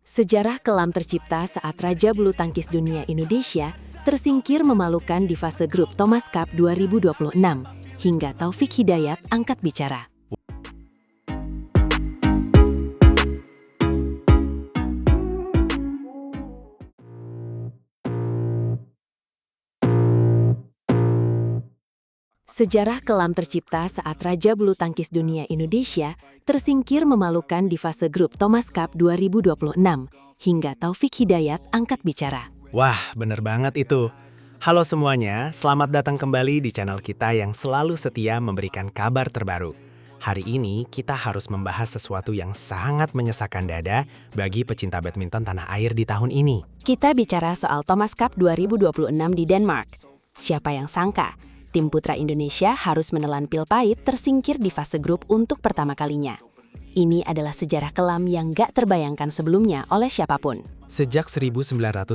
Sejarah kelam tercipta saat Raja Bulu Tangkis Dunia Indonesia tersingkir memalukan di fase grup Thomas Cup 2026 hingga Taufik Hidayat angkat bicara. Sejarah kelam tercipta saat Raja Bulu Tangkis Dunia Indonesia tersingkir memalukan di fase grup Thomas Cup 2026 hingga Taufik Hidayat angkat bicara. Wah, bener banget itu. Halo semuanya, selamat datang kembali di channel kita yang selalu setia memberikan kabar terbaru. Hari ini kita harus membahas sesuatu yang sangat menyesakan dada bagi pecinta badminton tanah air di tahun ini. Kita bicara soal Thomas Cup 2026 di Denmark. Siapa yang sangka, tim putra Indonesia harus menelan pil pahit tersingkir di fase grup untuk pertama kalinya. Ini adalah sejarah kelam yang gak terbayangkan sebelumnya oleh siapapun. Sejak 1958,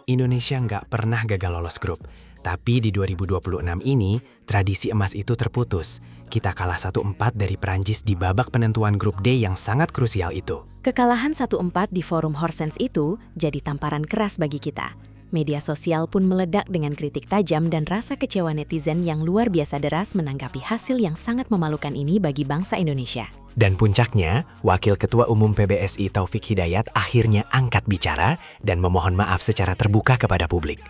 Indonesia nggak pernah gagal lolos grup. Tapi di 2026 ini, tradisi emas itu terputus. Kita kalah 1-4 dari Prancis di babak penentuan grup D yang sangat krusial itu. Kekalahan 1-4 di forum Horsens itu jadi tamparan keras bagi kita. Media sosial pun meledak dengan kritik tajam dan rasa kecewa netizen yang luar biasa deras menanggapi hasil yang sangat memalukan ini bagi bangsa Indonesia. Dan puncaknya, Wakil Ketua Umum PBSI Taufik Hidayat akhirnya angkat bicara dan memohon maaf secara terbuka kepada publik.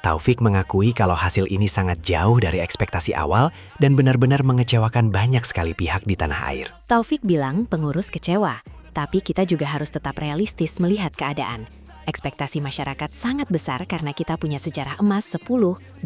Taufik mengakui kalau hasil ini sangat jauh dari ekspektasi awal dan benar-benar mengecewakan banyak sekali pihak di tanah air. Taufik bilang pengurus kecewa, tapi kita juga harus tetap realistis melihat keadaan. Ekspektasi masyarakat sangat besar karena kita punya sejarah emas 10, 20,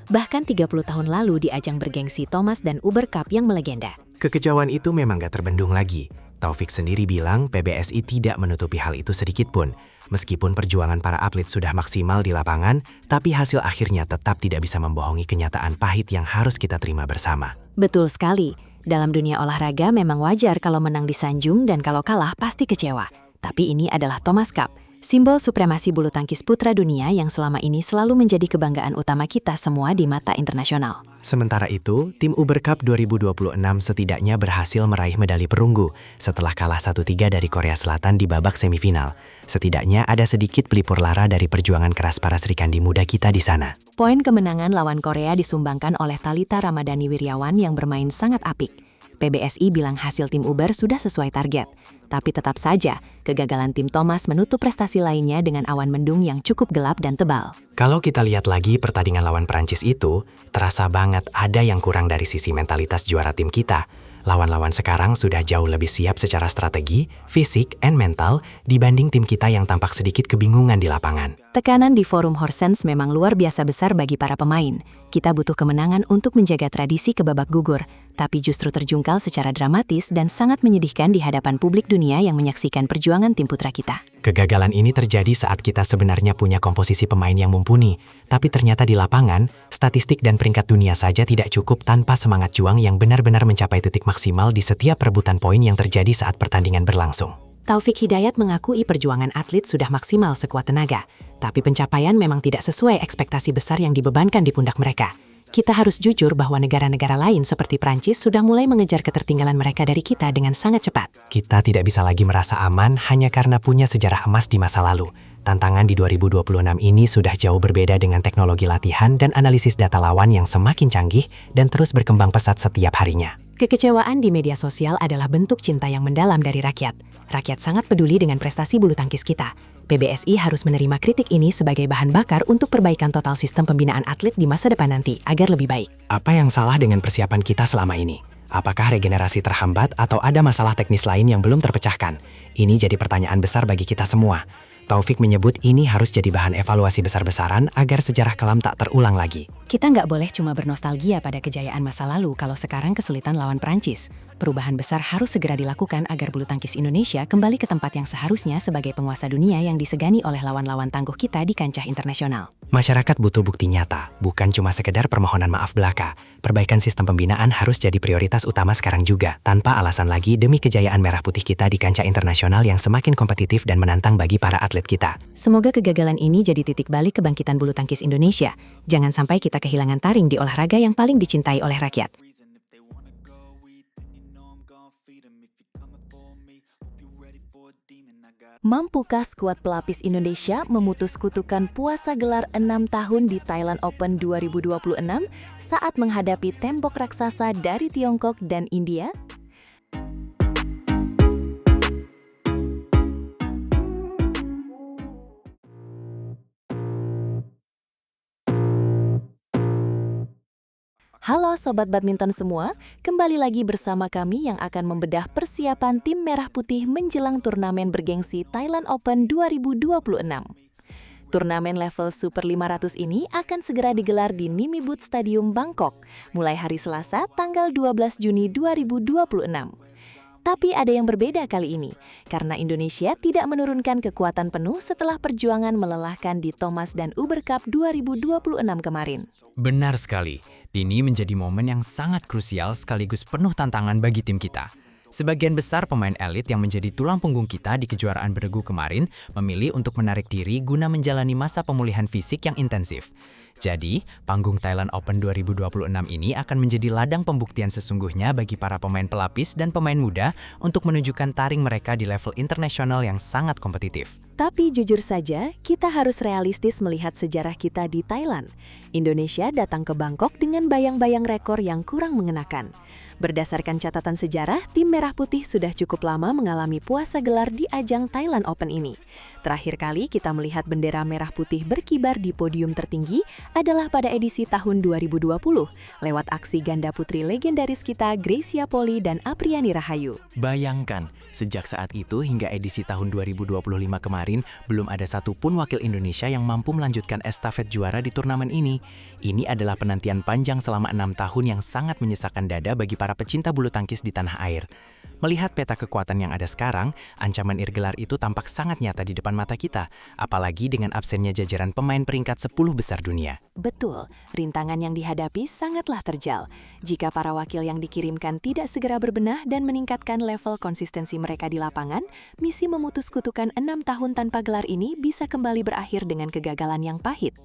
bahkan 30 tahun lalu di ajang bergengsi Thomas dan Uber Cup yang melegenda. Kekecewaan itu memang gak terbendung lagi. Taufik sendiri bilang PBSI tidak menutupi hal itu sedikit pun. Meskipun perjuangan para atlet sudah maksimal di lapangan, tapi hasil akhirnya tetap tidak bisa membohongi kenyataan pahit yang harus kita terima bersama. Betul sekali. Dalam dunia olahraga memang wajar kalau menang disanjung dan kalau kalah pasti kecewa. Tapi ini adalah Thomas Cup, simbol supremasi bulu tangkis putra dunia yang selama ini selalu menjadi kebanggaan utama kita semua di mata internasional. Sementara itu, tim Uber Cup 2026 setidaknya berhasil meraih medali perunggu setelah kalah 1-3 dari Korea Selatan di babak semifinal. Setidaknya ada sedikit pelipur lara dari perjuangan keras para serikandi muda kita di sana. Poin kemenangan lawan Korea disumbangkan oleh Thalita Ramadhani Wirjawan yang bermain sangat apik. PBSI bilang hasil tim Uber sudah sesuai target. Tapi tetap saja, kegagalan tim Thomas menutup prestasi lainnya dengan awan mendung yang cukup gelap dan tebal. Kalau kita lihat lagi pertandingan lawan Prancis itu, terasa banget ada yang kurang dari sisi mentalitas juara tim kita. Lawan-lawan sekarang sudah jauh lebih siap secara strategi, fisik, and mental dibanding tim kita yang tampak sedikit kebingungan di lapangan. Tekanan di forum Horsens memang luar biasa besar bagi para pemain. Kita butuh kemenangan untuk menjaga tradisi ke babak gugur, tapi justru terjungkal secara dramatis dan sangat menyedihkan di hadapan publik dunia yang menyaksikan perjuangan tim putra kita. Kegagalan ini terjadi saat kita sebenarnya punya komposisi pemain yang mumpuni, tapi ternyata di lapangan, statistik dan peringkat dunia saja tidak cukup tanpa semangat juang yang benar-benar mencapai titik maksimal di setiap perebutan poin yang terjadi saat pertandingan berlangsung. Taufik Hidayat mengakui perjuangan atlet sudah maksimal sekuat tenaga, tapi pencapaian memang tidak sesuai ekspektasi besar yang dibebankan di pundak mereka. Kita harus jujur bahwa negara-negara lain seperti Prancis sudah mulai mengejar ketertinggalan mereka dari kita dengan sangat cepat. Kita tidak bisa lagi merasa aman hanya karena punya sejarah emas di masa lalu. Tantangan di 2026 ini sudah jauh berbeda dengan teknologi latihan dan analisis data lawan yang semakin canggih dan terus berkembang pesat setiap harinya. Kekecewaan di media sosial adalah bentuk cinta yang mendalam dari rakyat. Rakyat sangat peduli dengan prestasi bulu tangkis kita. PBSI harus menerima kritik ini sebagai bahan bakar untuk perbaikan total sistem pembinaan atlet di masa depan nanti agar lebih baik. Apa yang salah dengan persiapan kita selama ini? Apakah regenerasi terhambat atau ada masalah teknis lain yang belum terpecahkan? Ini jadi pertanyaan besar bagi kita semua. Taufik menyebut ini harus jadi bahan evaluasi besar-besaran agar sejarah kelam tak terulang lagi. Kita nggak boleh cuma bernostalgia pada kejayaan masa lalu kalau sekarang kesulitan lawan Prancis. Perubahan besar harus segera dilakukan agar bulu tangkis Indonesia kembali ke tempat yang seharusnya sebagai penguasa dunia yang disegani oleh lawan-lawan tangguh kita di kancah internasional. Masyarakat butuh bukti nyata, bukan cuma sekedar permohonan maaf belaka. Perbaikan sistem pembinaan harus jadi prioritas utama sekarang juga, tanpa alasan lagi demi kejayaan merah putih kita di kancah internasional yang semakin kompetitif dan menantang bagi para atlet kita. Semoga kegagalan ini jadi titik balik kebangkitan bulu tangkis Indonesia. Jangan sampai kita kehilangan taring di olahraga yang paling dicintai oleh rakyat. Mampukah skuad pelapis Indonesia memutus kutukan puasa gelar 6 tahun di Thailand Open 2026 saat menghadapi tembok raksasa dari Tiongkok dan India? Halo Sobat Badminton semua, kembali lagi bersama kami yang akan membedah persiapan tim Merah Putih menjelang turnamen bergengsi Thailand Open 2026. Turnamen level Super 500 ini akan segera digelar di Nimibut Stadium Bangkok, mulai hari Selasa tanggal 12 Juni 2026. Tapi ada yang berbeda kali ini, karena Indonesia tidak menurunkan kekuatan penuh setelah perjuangan melelahkan di Thomas dan Uber Cup 2026 kemarin. Benar sekali, ini menjadi momen yang sangat krusial sekaligus penuh tantangan bagi tim kita. Sebagian besar pemain elit yang menjadi tulang punggung kita di kejuaraan beregu kemarin memilih untuk menarik diri guna menjalani masa pemulihan fisik yang intensif. Jadi, panggung Thailand Open 2026 ini akan menjadi ladang pembuktian sesungguhnya bagi para pemain pelapis dan pemain muda untuk menunjukkan taring mereka di level internasional yang sangat kompetitif. Tapi jujur saja, kita harus realistis melihat sejarah kita di Thailand. Indonesia datang ke Bangkok dengan bayang-bayang rekor yang kurang mengenakan. Berdasarkan catatan sejarah, tim Merah Putih sudah cukup lama mengalami puasa gelar di ajang Thailand Open ini. Terakhir kali kita melihat bendera Merah Putih berkibar di podium tertinggi adalah pada edisi tahun 2020, lewat aksi ganda putri legendaris kita Greysia Poli dan Apriani Rahayu. Bayangkan, sejak saat itu hingga edisi tahun 2025 kemarin, belum ada satupun wakil Indonesia yang mampu melanjutkan estafet juara di turnamen ini. Ini adalah penantian panjang selama 6 tahun yang sangat menyesakan dada bagi para pecinta bulu tangkis di tanah air. Melihat peta kekuatan yang ada sekarang, ancaman irgelar itu tampak sangat nyata di depan mata kita, apalagi dengan absennya jajaran pemain peringkat 10 besar dunia. Betul, rintangan yang dihadapi sangatlah terjal. Jika para wakil yang dikirimkan tidak segera berbenah dan meningkatkan level konsistensi mereka di lapangan, misi memutus kutukan 6 tahun tanpa gelar ini bisa kembali berakhir dengan kegagalan yang pahit.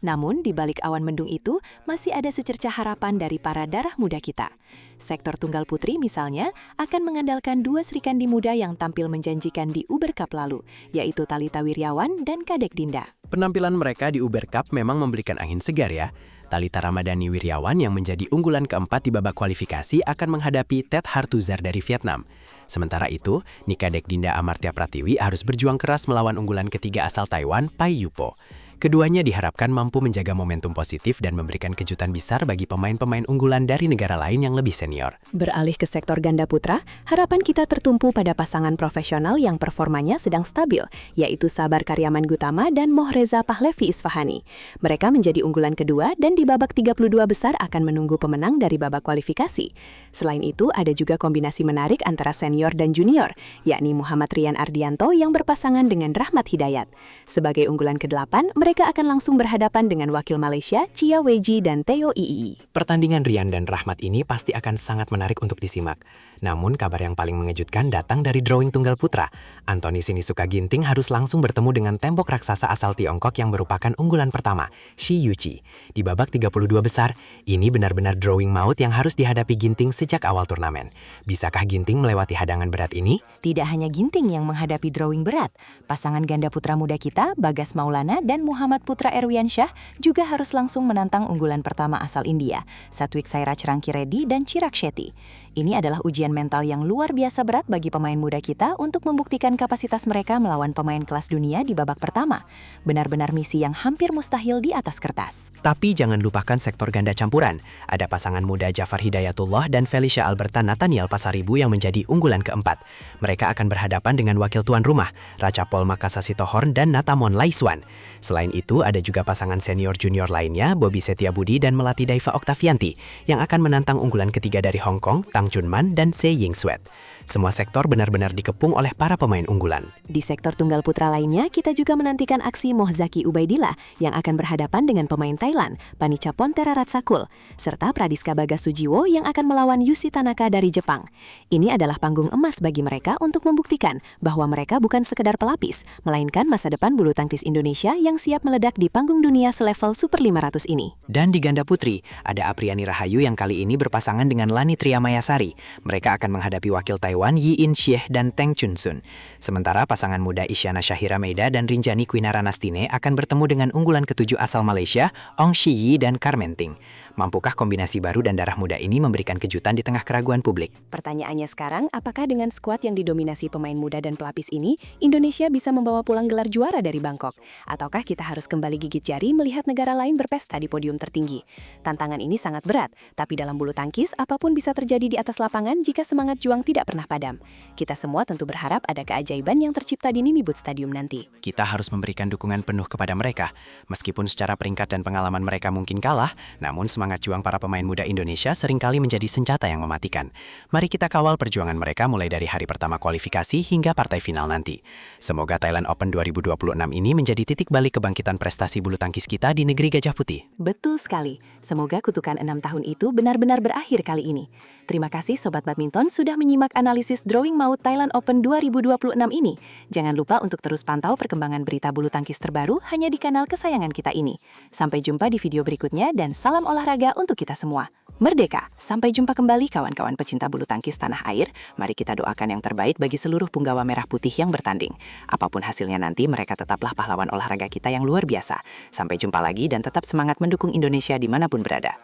Namun, di balik awan mendung itu, masih ada secercah harapan dari para darah muda kita. Sektor tunggal putri misalnya, akan mengandalkan dua Srikandi muda yang tampil menjanjikan di Uber Cup lalu, yaitu Thalita Wirjawan dan Kadek Dinda. Penampilan mereka di Uber Cup memang memberikan angin segar ya. Thalita Ramadhani Wirjawan yang menjadi unggulan keempat di babak kualifikasi akan menghadapi Tet Hartuzar dari Vietnam. Sementara itu, Kadek Dinda Amartya Pratiwi harus berjuang keras melawan unggulan ketiga asal Taiwan, Pai Yupo. Keduanya diharapkan mampu menjaga momentum positif dan memberikan kejutan besar bagi pemain-pemain unggulan dari negara lain yang lebih senior. Beralih ke sektor ganda putra, harapan kita tertumpu pada pasangan profesional yang performanya sedang stabil, yaitu Sabar Karyaman Gutama dan Mohreza Pahlevi Isfahani. Mereka menjadi unggulan kedua dan di babak 32 besar akan menunggu pemenang dari babak kualifikasi. Selain itu, ada juga kombinasi menarik antara senior dan junior, yakni Muhammad Rian Ardianto yang berpasangan dengan Rahmat Hidayat. Sebagai unggulan ke-8, mereka akan langsung berhadapan dengan wakil Malaysia, Chia Weiji dan Theo Ii. Pertandingan Rian dan Rahmat ini pasti akan sangat menarik untuk disimak. Namun kabar yang paling mengejutkan datang dari drawing tunggal putra. Anthony Sinisuka Ginting harus langsung bertemu dengan tembok raksasa asal Tiongkok yang merupakan unggulan pertama, Shi Yuqi. Di babak 32 besar, ini benar-benar drawing maut yang harus dihadapi Ginting sejak awal turnamen. Bisakah Ginting melewati hadangan berat ini? Tidak hanya Ginting yang menghadapi drawing berat, pasangan ganda putra muda kita, Bagas Maulana dan Muhammad Putra Erwiansyah juga harus langsung menantang unggulan pertama asal India, Satwik Sairaj Rankireddy dan Chirag Shetty. Ini adalah ujian mental yang luar biasa berat bagi pemain muda kita untuk membuktikan kapasitas mereka melawan pemain kelas dunia di babak pertama. Benar-benar misi yang hampir mustahil di atas kertas. Tapi jangan lupakan sektor ganda campuran. Ada pasangan muda Jafar Hidayatullah dan Felicia Alberta Nathaniel Pasaribu yang menjadi unggulan keempat. Mereka akan berhadapan dengan wakil tuan rumah, Ratchapol Makassar Sitohorn dan Natamon Laiswan. Selain itu, ada juga pasangan senior junior lainnya, Bobby Setiabudi dan Melati Daiva Oktavianti, yang akan menantang unggulan ketiga dari Hong Kong, Tang Junman dan Se Ying Sweat. Semua sektor benar-benar dikepung oleh para pemain unggulan. Di sektor tunggal putra lainnya, kita juga menantikan aksi Mohzaki Ubaidillah yang akan berhadapan dengan pemain Thailand, Panichapon Teraratsakul, serta Pradiska Bagas Sujiwo yang akan melawan Yushi Tanaka dari Jepang. Ini adalah panggung emas bagi mereka untuk membuktikan bahwa mereka bukan sekedar pelapis, melainkan masa depan bulu tangkis Indonesia yang siap meledak di panggung dunia selevel Super 500 ini. Dan di ganda putri, ada Apriani Rahayu yang kali ini berpasangan dengan Lani Triamayasa Sari. Mereka akan menghadapi wakil Taiwan Yi In Xie dan Teng Chun Sun. Sementara pasangan muda Isyana Syahira Meida dan Rinjani Kwinara Nastine akan bertemu dengan unggulan ketujuh asal Malaysia, Ong Shi Yi dan Carmen Ting. Mampukah kombinasi baru dan darah muda ini memberikan kejutan di tengah keraguan publik? Pertanyaannya sekarang, apakah dengan skuad yang didominasi pemain muda dan pelapis ini, Indonesia bisa membawa pulang gelar juara dari Bangkok? Ataukah kita harus kembali gigit jari melihat negara lain berpesta di podium tertinggi? Tantangan ini sangat berat, tapi dalam bulu tangkis, apapun bisa terjadi di atas lapangan jika semangat juang tidak pernah padam. Kita semua tentu berharap ada keajaiban yang tercipta di Nimibut Stadium nanti. Kita harus memberikan dukungan penuh kepada mereka. Meskipun secara peringkat dan pengalaman mereka mungkin kalah, namun semangat juang para pemain muda Indonesia seringkali menjadi senjata yang mematikan. Mari kita kawal perjuangan mereka mulai dari hari pertama kualifikasi hingga partai final nanti. Semoga Thailand Open 2026 ini menjadi titik balik kebangkitan prestasi bulu tangkis kita di negeri Gajah Putih. Betul sekali. Semoga kutukan 6 tahun itu benar-benar berakhir kali ini. Terima kasih Sobat Badminton sudah menyimak analisis Drawing Maut Thailand Open 2026 ini. Jangan lupa untuk terus pantau perkembangan berita bulu tangkis terbaru hanya di kanal kesayangan kita ini. Sampai jumpa di video berikutnya dan salam olahraga untuk kita semua. Merdeka! Sampai jumpa kembali kawan-kawan pecinta bulu tangkis tanah air. Mari kita doakan yang terbaik bagi seluruh punggawa merah putih yang bertanding. Apapun hasilnya nanti, mereka tetaplah pahlawan olahraga kita yang luar biasa. Sampai jumpa lagi dan tetap semangat mendukung Indonesia dimanapun berada.